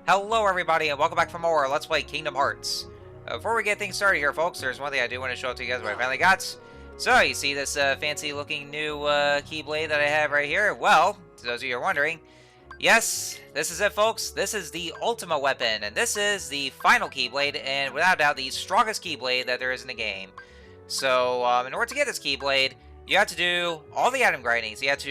Hello everybody and welcome back for more Let's Play Kingdom Hearts. Before we get things started here folks, there's one thing I do want to show to you guys what I finally got. So you see this fancy looking new Keyblade that I have right here? Well, to those of you who are wondering, yes, this is it folks. This is the Ultima weapon and this is the final Keyblade and without doubt the strongest Keyblade that there is in the game. So in order to get this Keyblade, you have to do all the item grindings. You have to,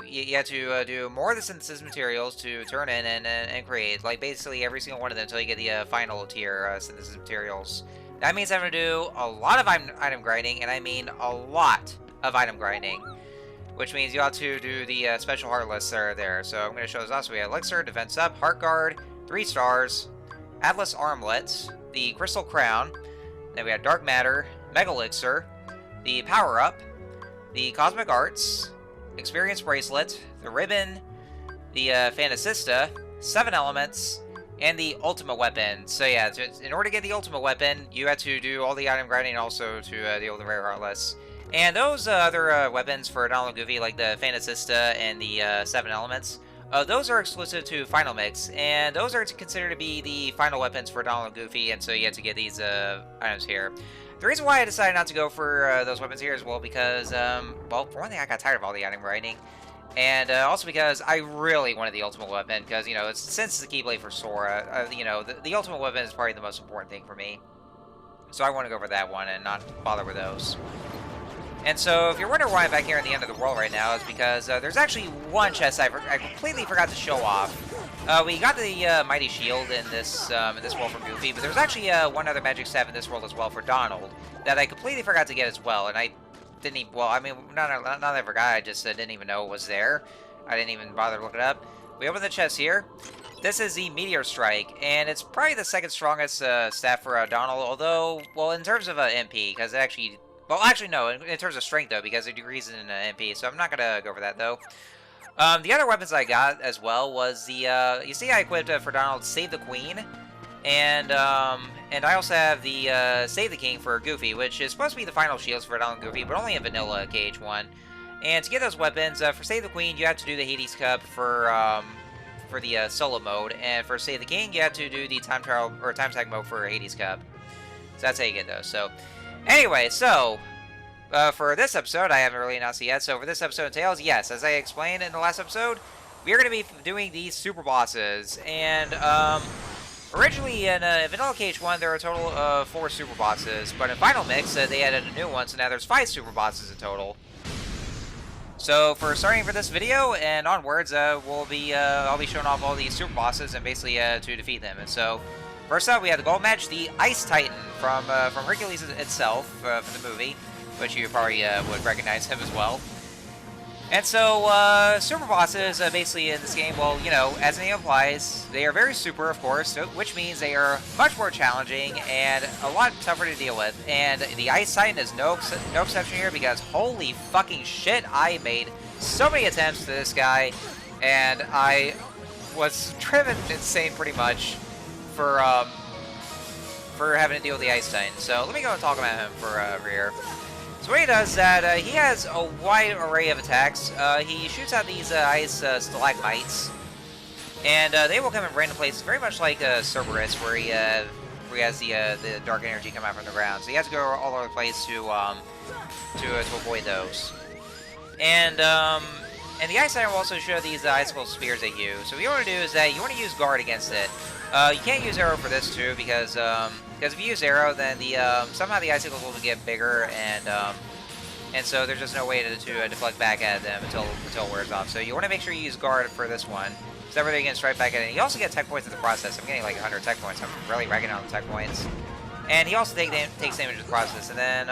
you have to do more of the synthesis materials to turn in and create, like basically every single one of them until you get the final tier synthesis materials. That means I'm going to do a lot of item grinding, and I mean a lot of item grinding, which means you have to do the special heart lists that are there. So I'm going to show this off. So we have Elixir, Defense Up, Heart Guard, 3 stars, Atlas Armlet, the Crystal Crown, then we have Dark Matter, Mega Elixir, the Power Up, the Cosmic Arts, Experience Bracelet, the Ribbon, the Fantasista, 7 Elements, and the Ultima Weapon. So yeah, in order to get the Ultima Weapon, you have to do all the item grinding also to deal with the rare heartless. And those other weapons for Donald and Goofy, like the Fantasista and the 7 Elements, those are exclusive to Final Mix, and those are considered to be the final weapons for Donald and Goofy, and so you have to get these items here. The reason why I decided not to go for those weapons here is, well, because, well, for one thing, I got tired of all the item grinding, and also because I really wanted the Ultimate Weapon, because, you know, since it's the Keyblade for Sora, you know, the Ultimate Weapon is probably the most important thing for me. So I want to go for that one and not bother with those. And so, if you're wondering why I'm back here at the end of the world right now, is because there's actually one chest I completely forgot to show off. We got the Mighty Shield in this world for Goofy, but there's actually one other magic staff in this world as well for Donald that I completely forgot to get as well, and I didn't even, well, I mean, not that I forgot, I just didn't even know it was there. I didn't even bother to look it up. We open the chest here. This is the Meteor Strike, and it's probably the second strongest staff for Donald, although, well, in terms of MP, because it actually... Well, actually, no, in terms of strength, though, because it decreases in MP, so I'm not going to go for that, though. The other weapons I got, as well, was the, you see I equipped for Donald Save the Queen, and I also have the Save the King for Goofy, which is supposed to be the final shields for Donald and Goofy, but only in Vanilla KH1. And to get those weapons, for Save the Queen, you have to do the Hades Cup for the solo mode, and for Save the King, you have to do the time trial, or time tag mode for Hades Cup. So that's how you get those, so... Anyway, so, for this episode, I haven't really announced it yet, so for this episode of Tales, yes, as I explained in the last episode, we are going to be doing these super bosses, and, originally in Vanilla KH1, there were a total of 4 super bosses, but in Final Mix, they added a new one, so now there's 5 super bosses in total. So, starting for this video and onwards, I'll be showing off all these super bosses and basically, to defeat them, and so... First up, we have the gold match, the Ice Titan from Hercules itself, from the movie, which you probably would recognize him as well. And so, super bosses, basically in this game, well, you know, as the name implies, they are very super, of course, which means they are much more challenging and a lot tougher to deal with. And the Ice Titan is no exception here, because holy fucking shit, I made so many attempts to this guy, and I was driven insane pretty much for having to deal with the Ice Titan. So let me go and talk about him for over here. So what he does is that he has a wide array of attacks. He shoots out these ice stalagmites, and they will come in random places, very much like Cerberus, where he has the dark energy come out from the ground. So he has to go all over the place to avoid those. And the Ice Titan will also show these icicle spears at you. So what you want to do is that you want to use guard against it. You can't use arrow for this too, because if you use arrow, then somehow the icicles will get bigger, and so there's just no way to deflect back at them until it wears off. So you want to make sure you use guard for this one, so that way they can strike back at it. And you also get tech points in the process. I'm getting like 100 tech points. I'm really racking on the tech points. And he also takes damage in the process. And then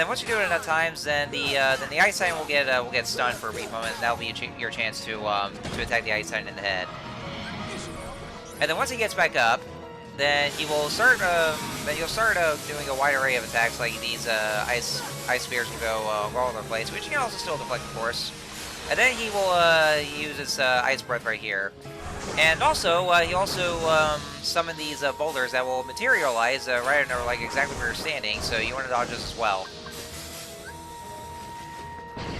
once you do it enough times, then the Ice Titan will get stunned for a brief moment. And that'll be your chance to attack the Ice Titan in the head. And then once he gets back up, then he will start. Then you'll start doing a wide array of attacks, like these ice spears will go all over the place, which you can also still deflect, of course. And then he will use his ice breath right here. And also, he also summon these boulders that will materialize right under, like, exactly where you're standing. So you want to dodge this as well.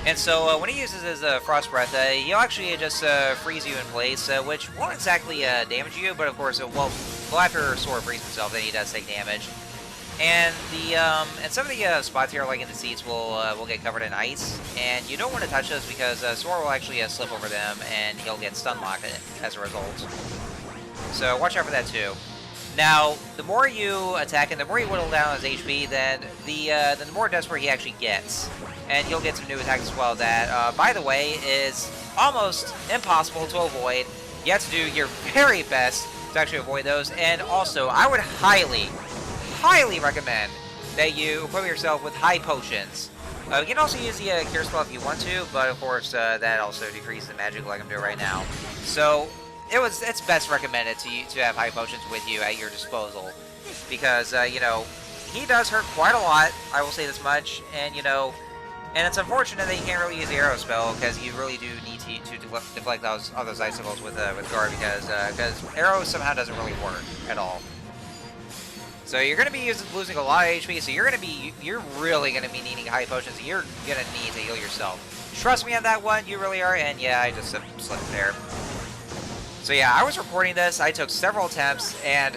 And so when he uses his Frost Breath, he'll actually just freeze you in place, which won't exactly damage you, but of course, well, after Sora freezes himself, then he does take damage. And some of the spots here, like in the seats, will get covered in ice, and you don't want to touch those because Sora will actually slip over them, and he'll get stun locked as a result. So watch out for that too. Now, the more you attack and the more you whittle down his HP, then the more desperate he actually gets. And you'll get some new attacks as well that, by the way, is almost impossible to avoid. You have to do your very best to actually avoid those. And also, I would highly recommend that you equip yourself with high potions. You can also use the cure spell if you want to, but of course, that also decreases the magic like I'm doing right now. So it's best recommended to have high potions with you at your disposal, because you know, he does hurt quite a lot. I will say this much, and you know, and it's unfortunate that you can't really use the arrow spell because you really do need to deflect those icicles with guard, because arrow somehow doesn't really work at all. So you're going to be losing a lot of HP. So you're really going to be needing high potions. You're going to need to heal yourself. Trust me on that one, you really are. And yeah, I just slipped there. So yeah, I was recording this, I took several attempts, and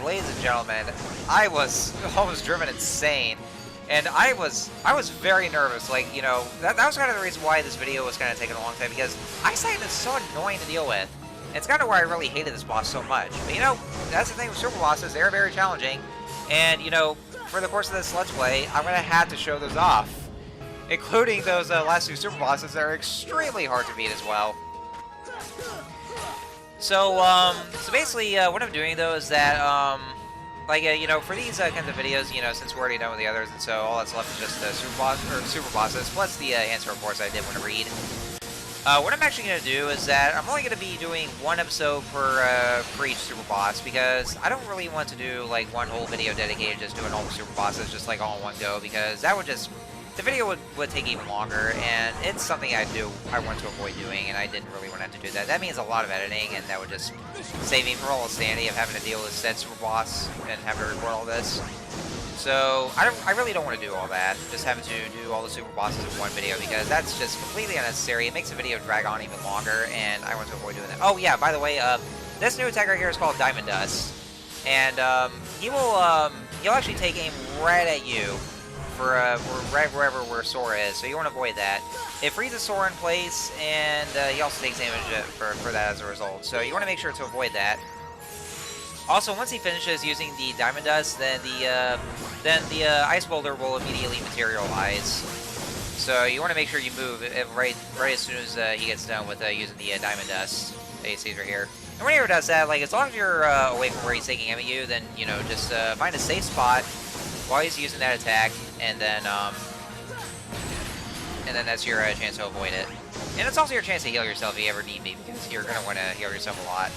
ladies and gentlemen, I was almost driven insane. And I was very nervous, like, you know, that was kind of the reason why this video was kind of taking a long time, because eyesight is so annoying to deal with. It's kind of why I really hated this boss so much. But you know, that's the thing with super bosses, they're very challenging. And, you know, for the course of this Let's Play, I'm going to have to show those off. Including those last two super bosses that are extremely hard to beat as well. So basically, what I'm doing though is that, you know, for these kinds of videos, you know, since we're already done with the others, and so all that's left is just the super bosses, plus the answer reports I did want to read. What I'm actually going to do is that I'm only going to be doing one episode for each super boss, because I don't really want to do like one whole video dedicated just doing all the super bosses just like all in one go, because that would just, the video would take even longer, and it's something I want to avoid doing, and I didn't really want to have to do that. That means a lot of editing, and that would just save me from all the sanity of having to deal with said super boss and having to record all this. So I really don't want to do all that, just having to do all the super bosses in one video, because that's just completely unnecessary. It makes the video drag on even longer, and I want to avoid doing that. Oh yeah, by the way, this new attack right here is called Diamond Dust, and he'll actually take aim right at you. For right wherever where Sora is, so you want to avoid that. It freezes Sora in place, and he also takes damage for that as a result. So you want to make sure to avoid that. Also, once he finishes using the Diamond Dust, then the Ice Boulder will immediately materialize. So you want to make sure you move right as soon as he gets done with using the Diamond Dust that you see right here. And when he ever does that, like as long as you're away from where he's taking aim at you, then you know just find a safe spot while he's using that attack, and then that's your chance to avoid it. And it's also your chance to heal yourself if you ever need me, because you're gonna want to heal yourself a lot.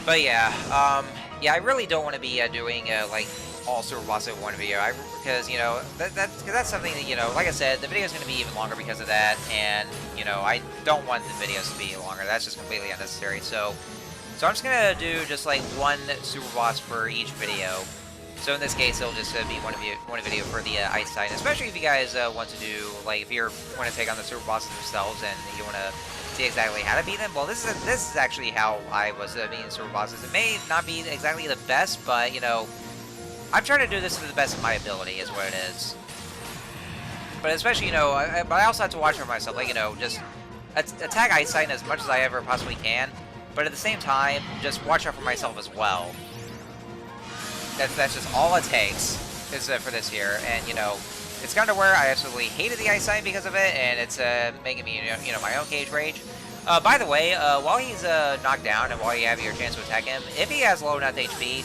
But yeah, I really don't want to be doing like all super bosses in one video, because you know that's something that, you know, like I said, the video is gonna be even longer because of that, and you know I don't want the videos to be longer. That's just completely unnecessary. So I'm just gonna do just like one super boss for each video. So in this case, it'll just be one video for the Ice Titan, especially if you guys want to do, like, if you want to take on the super bosses themselves and you want to see exactly how to beat them. Well, this is actually how I was beating super bosses. It may not be exactly the best, but you know, I'm trying to do this to the best of my ability, is what it is. But especially, you know, but I also have to watch for myself, like, you know, just attack Ice Titan as much as I ever possibly can, but at the same time, just watch out for myself as well. That's just all it takes is for this here, and you know, it's gotten to where I absolutely hated the Ice Titan because of it, and it's making me, you know, my own cage rage. By the way, while he's knocked down and while you have your chance to attack him, if he has low enough HP,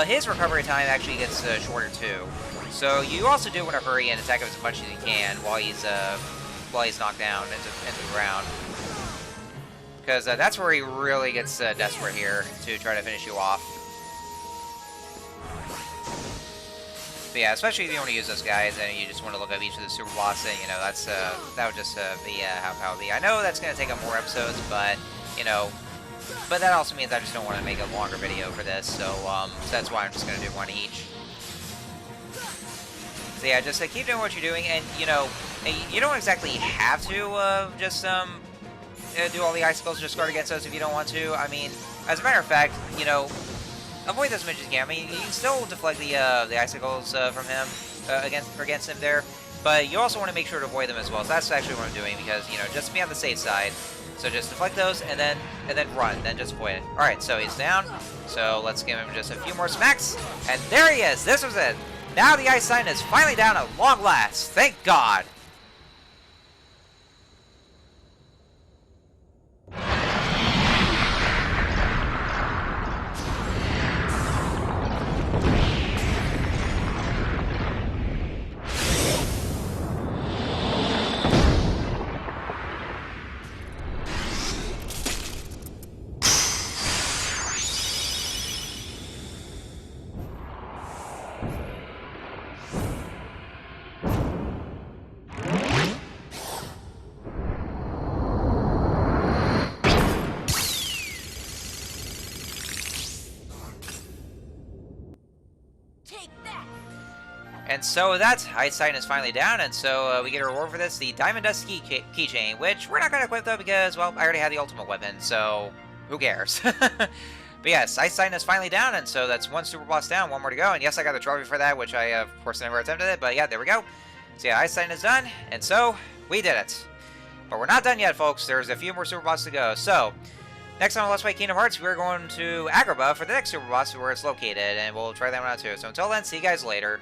his recovery time actually gets shorter too. So you also do want to hurry and attack him as much as you can while he's knocked down into the ground, because that's where he really gets desperate here to try to finish you off. But yeah, especially if you want to use those guys and you just want to look up each of the super bosses, and you know, that's that would just be how it would be. I know that's going to take up more episodes, but you know, but that also means I just don't want to make a longer video for this, so that's why I'm just going to do one each. So yeah, just keep doing what you're doing, and you know, you don't exactly have to just do all the icicles, just guard against those if you don't want to. I mean, as a matter of fact, you know, avoid those as much as you can. I mean, you can still deflect the icicles from him against him there, but you also want to make sure to avoid them as well. So that's actually what I'm doing, because you know, just to be on the safe side. So just deflect those and then run, then just avoid it. All right, so he's down. So let's give him just a few more smacks, and there he is. This was it. Now the ice sign is finally down at long last. Thank God. And so that ice sign is finally down, and so we get a reward for this, the Diamond Dust keychain, which we're not going to equip though because, well, I already had the ultimate weapon, so who cares? But yes, ice sign is finally down, and so that's one super boss down, one more to go, and yes, I got the trophy for that, which I, of course, never attempted it, but yeah, there we go. So yeah, ice sign is done, and so we did it. But we're not done yet, folks. There's a few more super bosses to go. So next time on Let's Play Kingdom Hearts, we're going to Agrabah for the next super boss where it's located, and we'll try that one out too. So until then, see you guys later.